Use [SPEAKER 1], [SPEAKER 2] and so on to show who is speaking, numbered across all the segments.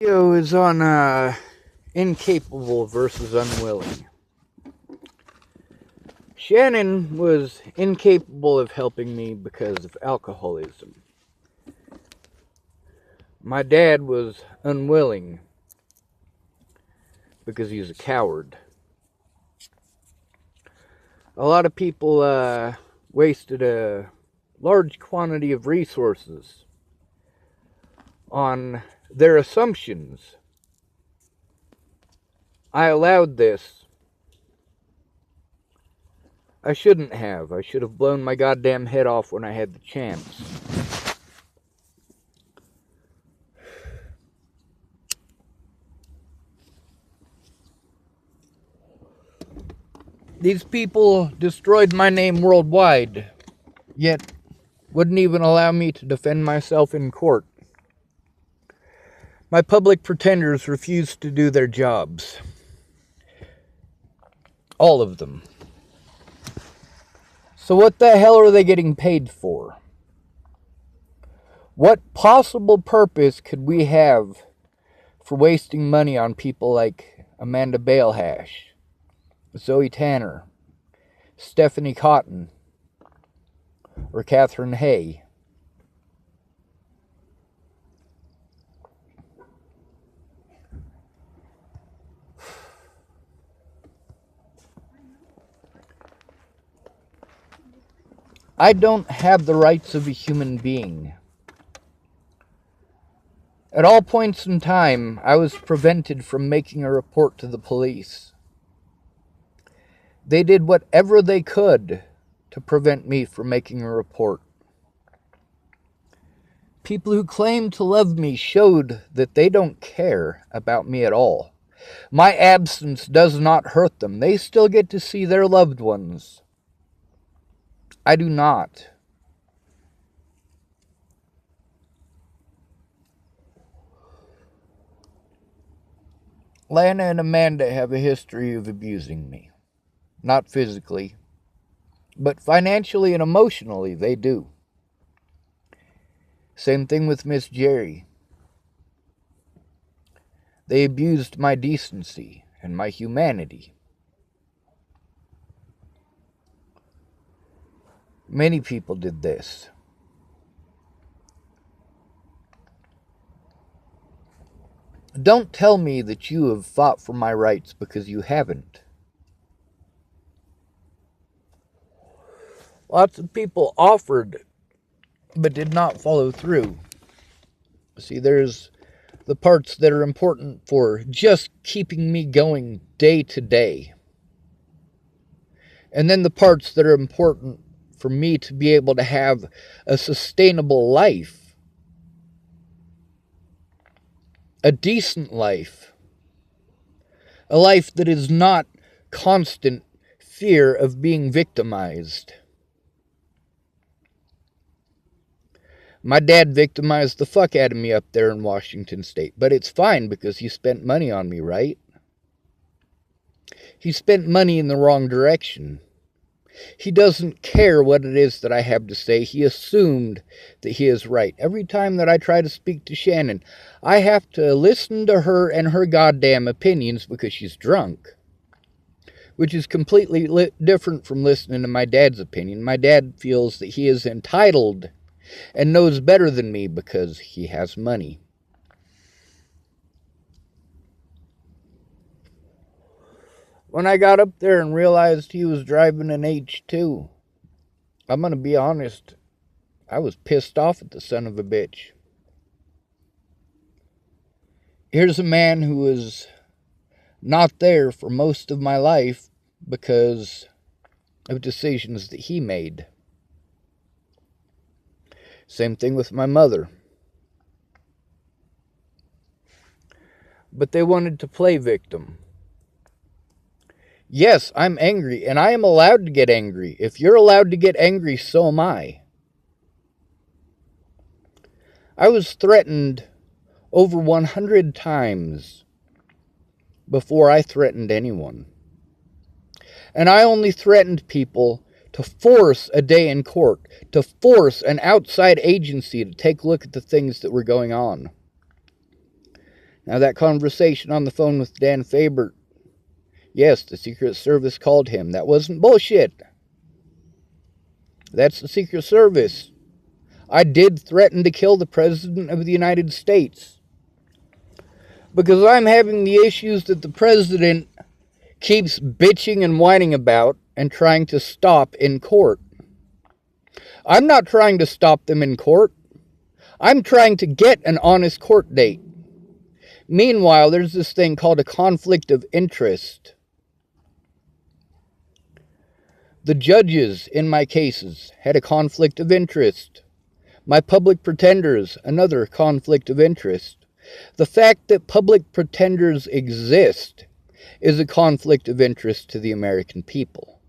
[SPEAKER 1] Video is on incapable versus unwilling. Shannon was incapable of helping me because of alcoholism. My dad was unwilling because he's a coward. A lot of people wasted a large quantity of resources on their assumptions. I allowed this. I shouldn't have. I should have blown my goddamn head off when I had the chance. These people destroyed my name worldwide, yet wouldn't even allow me to defend myself in court. My public pretenders refused to do their jobs. All of them. So what the hell are they getting paid for? What possible purpose could we have for wasting money on people like Amanda Balehash, Zoe Tanner, Stephanie Cotton, or Catherine Hay? I don't have the rights of a human being. At all points in time, I was prevented from making a report to the police. They did whatever they could to prevent me from making a report. People who claim to love me showed that they don't care about me at all. My absence does not hurt them. They still get to see their loved ones. I do not. Lana and Amanda have a history of abusing me. Not physically, but financially and emotionally, they do. Same thing with Miss Jerry. They abused my decency and my humanity. Many people did this. Don't tell me that you have fought for my rights, because you haven't. Lots of people offered, but did not follow through. See, there's the parts that are important for just keeping me going day to day. And then the parts that are important for me to be able to have a sustainable life. A decent life. A life that is not constant fear of being victimized. My dad victimized the fuck out of me up there in Washington State. But it's fine because he spent money on me, right? He spent money in the wrong direction. He doesn't care what it is that I have to say. He assumed that he is right. Every time that I try to speak to Shannon, I have to listen to her and her goddamn opinions because she's drunk. Which is completely different from listening to my dad's opinion. My dad feels that he is entitled and knows better than me because he has money. When I got up there and realized he was driving an H2, I'm going to be honest, I was pissed off at the son of a bitch. Here's a man who was not there for most of my life because of decisions that he made. Same thing with my mother. But they wanted to play victim. Yes, I'm angry, and I am allowed to get angry. If you're allowed to get angry, so am I. I was threatened over 100 times before I threatened anyone. And I only threatened people to force a day in court, to force an outside agency to take a look at the things that were going on. Now, that conversation on the phone with Dan Faber, yes, the Secret Service called him. That wasn't bullshit. That's the Secret Service. I did threaten to kill the President of the United States because I'm having the issues that the President keeps bitching and whining about and trying to stop in court. I'm not trying to stop them in court. I'm trying to get an honest court date. Meanwhile, there's this thing called a conflict of interest. The judges in my cases had a conflict of interest. My public pretenders, another conflict of interest. The fact that public pretenders exist is a conflict of interest to the American people.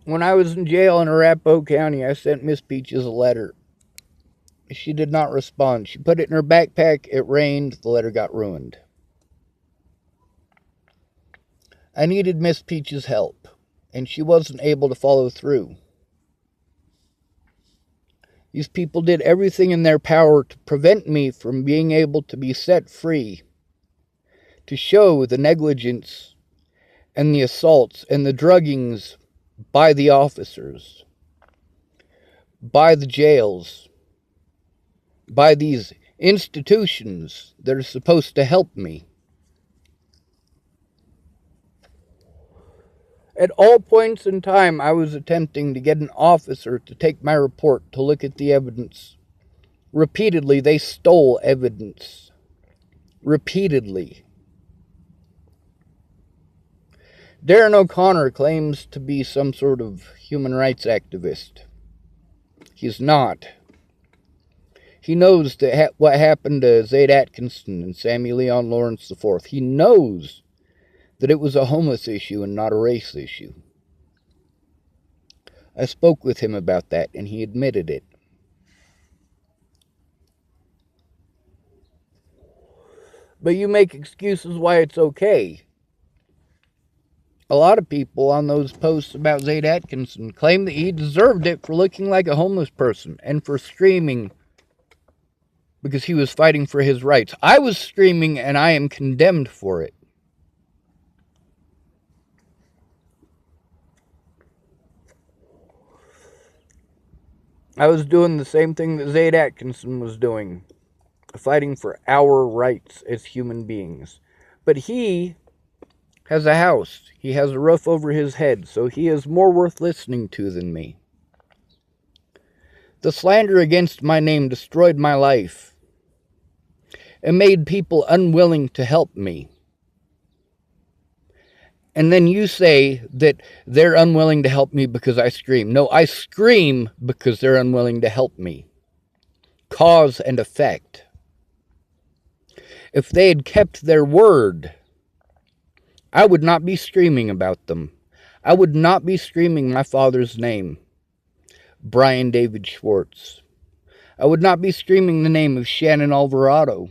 [SPEAKER 1] When I was in jail in Arapahoe County, I sent Miss Peaches a letter. She did not respond. She put it in her backpack. It rained. The letter got ruined. I needed Miss Peaches' help, and she wasn't able to follow through. These people did everything in their power to prevent me from being able to be set free, to show the negligence and the assaults and the druggings by the officers, by the jails, by these institutions that are supposed to help me. At all points in time, I was attempting to get an officer to take my report to look at the evidence. Repeatedly, they stole evidence. Repeatedly. Darren O'Connor claims to be some sort of human rights activist. He's not. He knows that what happened to Zaid Atkinson and Sammy Leon Lawrence IV. He knows that it was a homeless issue and not a race issue. I spoke with him about that, and he admitted it. But you make excuses why it's okay. A lot of people on those posts about Zaid Atkinson claim that he deserved it for looking like a homeless person and for screaming because he was fighting for his rights. I was screaming, and I am condemned for it. I was doing the same thing that Zaid Atkinson was doing, fighting for our rights as human beings. But he has a house. He has a roof over his head, so he is more worth listening to than me. The slander against my name destroyed my life and made people unwilling to help me. And then you say that they're unwilling to help me because I scream. No, I scream because they're unwilling to help me. Cause and effect. If they had kept their word, I would not be screaming about them. I would not be screaming my father's name, Brian David Schwartz. I would not be screaming the name of Shannon Alvarado.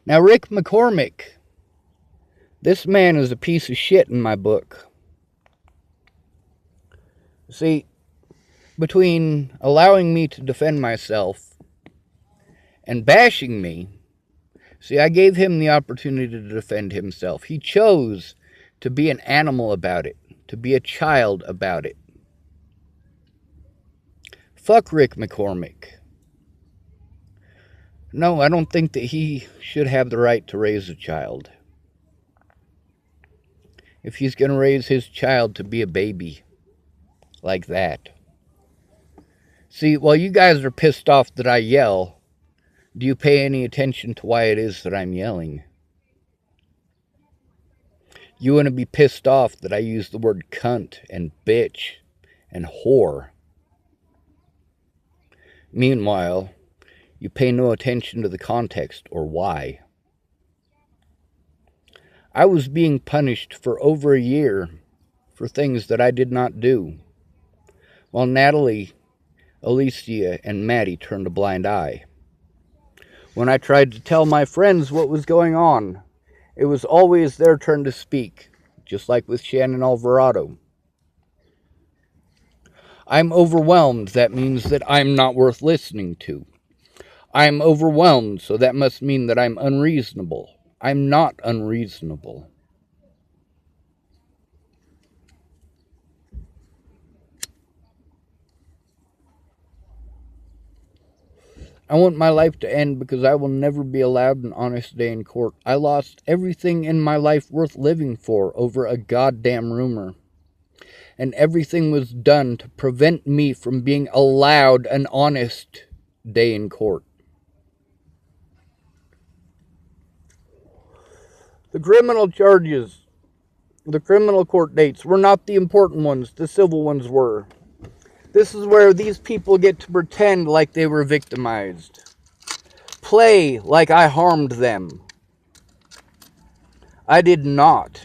[SPEAKER 1] Now, Rick McCormick, this man is a piece of shit in my book. See, between allowing me to defend myself and bashing me, see, I gave him the opportunity to defend himself. He chose to be an animal about it, to be a child about it. Fuck Rick McCormick. No, I don't think that he should have the right to raise a child. If he's going to raise his child to be a baby like that. See, while you guys are pissed off that I yell, do you pay any attention to why it is that I'm yelling? You want to be pissed off that I use the word cunt and bitch and whore. Meanwhile, you pay no attention to the context or why. I was being punished for over a year for things that I did not do, while Natalie, Alicia, and Maddie turned a blind eye. When I tried to tell my friends what was going on, it was always their turn to speak, just like with Shannon Alvarado. I'm overwhelmed. That means that I'm not worth listening to. I'm overwhelmed, so that must mean that I'm unreasonable. I'm not unreasonable. I want my life to end because I will never be allowed an honest day in court. I lost everything in my life worth living for over a goddamn rumor. And everything was done to prevent me from being allowed an honest day in court. The criminal charges, the criminal court dates were not the important ones, the civil ones were. This is where these people get to pretend like they were victimized. Play like I harmed them. I did not.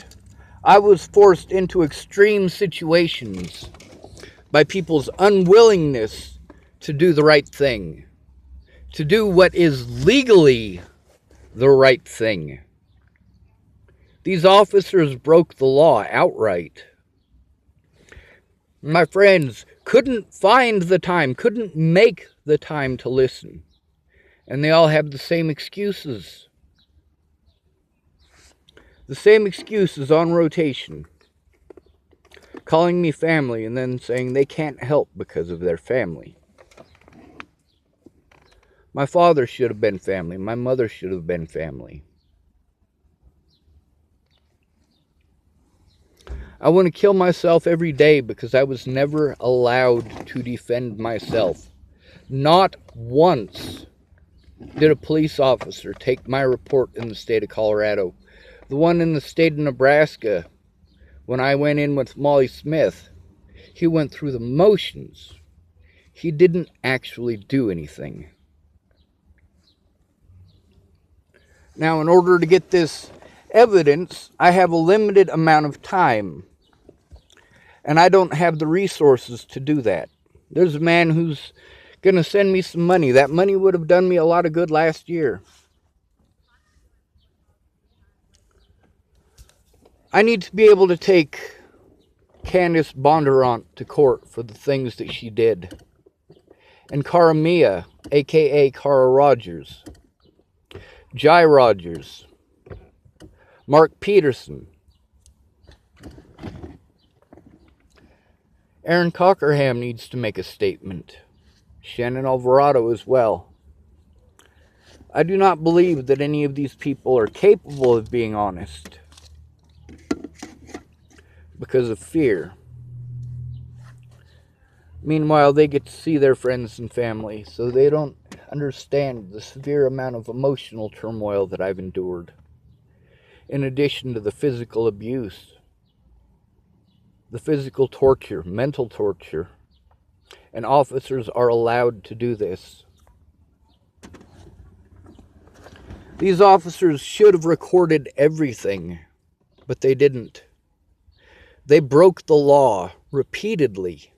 [SPEAKER 1] I was forced into extreme situations by people's unwillingness to do the right thing, to do what is legally the right thing. These officers broke the law outright. My friends couldn't find the time, couldn't make the time to listen. And they all have the same excuses. The same excuses on rotation. Calling me family and then saying they can't help because of their family. My father should have been family. My mother should have been family. I want to kill myself every day because I was never allowed to defend myself. Not once did a police officer take my report in the state of Colorado. The one in the state of Nebraska, when I went in with Molly Smith, he went through the motions. He didn't actually do anything. Now, in order to get this evidence, I have a limited amount of time. And I don't have the resources to do that. There's a man who's going to send me some money. That money would have done me a lot of good last year. I need to be able to take Candace Bondurant to court for the things that she did. And Cara Mia, a.k.a. Cara Rogers. Jai Rogers. Mark Peterson. Aaron Cockerham needs to make a statement. Shannon Alvarado as well. I do not believe that any of these people are capable of being honest because of fear. Meanwhile, they get to see their friends and family, so they don't understand the severe amount of emotional turmoil that I've endured, in addition to the physical abuse, the physical torture, mental torture, and officers are allowed to do this. These officers should have recorded everything, but they didn't. They broke the law repeatedly,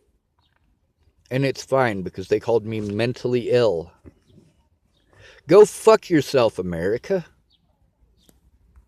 [SPEAKER 1] and it's fine because they called me mentally ill. Go fuck yourself, America.